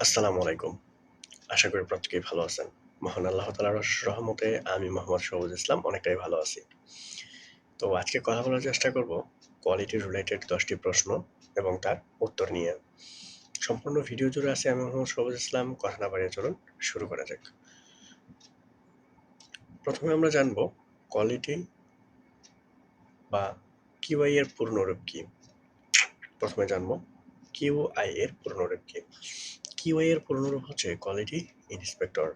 আসসালামু আলাইকুম। আশা করি প্রত্যেকেই ভালো আছেন। মহান আল্লাহ তাআলার অশেষ রহমতে আমি মোহাম্মদ শহীদুল ইসলাম অনেকটাই ভালো আছি। তো আজকে কথা বলার চেষ্টা করব কোয়ালিটি রিলেটেড ১০ টি প্রশ্ন এবং তার উত্তর নিয়ে। সম্পূর্ণ ভিডিও জুড়ে আছে আমি মোহাম্মদ শহীদুল ইসলাম। কথা না বাড়িয়ে চলুন শুরু করা যাক। প্রথমে আমরা জানব কোয়ালিটি বা কিউআই এর পূর্ণরূপ কি? প্রথমে জানব কিউআই এর পূর্ণরূপ কি? কিউআই এর পূর্ণরূপ হচ্ছে কোয়ালিটি ইন্সপেক্টর।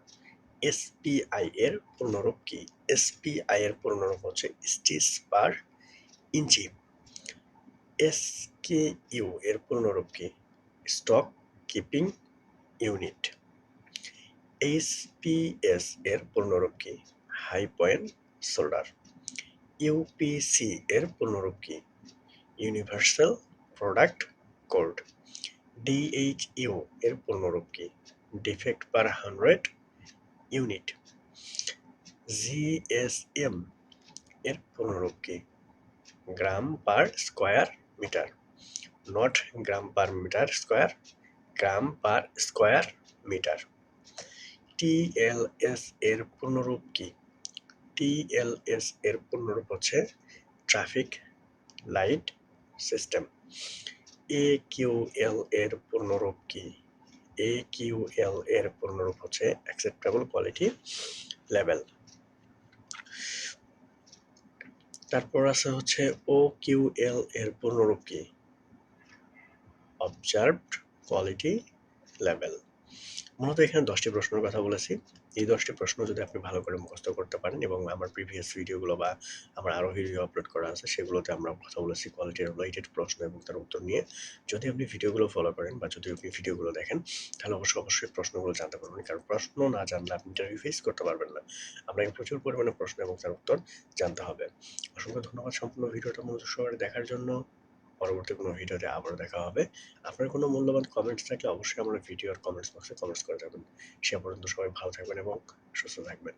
এসপিআই এর পূর্ণরূপ কি? এসপিআই এর পূর্ণরূপ হচ্ছে স্টিচ পার ইঞ্চি। এসকেইউ এর পূর্ণরূপ কি? Stock keeping unit. এইচপিএস এর পূর্ণরূপ কি? High point shoulder. ইউপিসি এর পূর্ণরূপ কি? Universal product code. ডিএইচইউ এর পূর্ণরূপ কি? ডিফেক্ট পার 100 ইউনিট। জিএসএম এর পূর্ণরূপ কি? Gram per square metre. Not gram per metre square, gram per square metre. TLS এর পূর্ণরূপ কি? টিএলএস এর পূর্ণরূপ হচ্ছে ট্রাফিক লাইট সিস্টেম। একিউএল এর পূর্ণরূপ কি? একিউএল এর পূর্ণরূপ হচ্ছে অ্যাকসেপ্টেবল কোয়ালিটি লেভেল। তারপর আছে হচ্ছে ওকিউএল এর পূর্ণরূপ কি? Observed quality level. মূলত এখানে ১০টি প্রশ্নের কথা বলেছি। এই ১০টি প্রশ্ন যদি আপনি ভালো করে মুখস্থ করতে পারেন এবং আমার প্রিভিয়াস ভিডিওগুলো বা আমার আরও ভিডিও আপলোড করা আছে সেগুলোতে আমরা কথা বলেছি কোয়ালিটি রিলেটেড প্রশ্ন এবং তার উত্তর নিয়ে। যদি আপনি ভিডিওগুলো ফলো করেন বা যদি আপনি ভিডিওগুলো দেখেন তাহলে অবশ্যই প্রশ্নগুলো জানতে পারবেন। কারণ প্রশ্ন না জানলে আপনি ইন্টারভিউ ফেস করতে পারবেন না। আপনাকে প্রচুর পরিমাণে প্রশ্ন এবং তার উত্তর জানতে হবে। অসংখ্য ধন্যবাদ সম্পূর্ণ ভিডিওটা মনোযোগ সহকারে দেখার জন্য। পরবর্তী কোনো ভিডিওতে আবারও দেখা হবে। আপনার কোনো মূল্যবান কমেন্টস থাকলে অবশ্যই আমার ভিডিওর কমেন্টস বক্সে কমেন্টস করে যাবেন। সে পর্যন্ত সবাই ভালো থাকবেন এবং সুস্থ থাকবেন।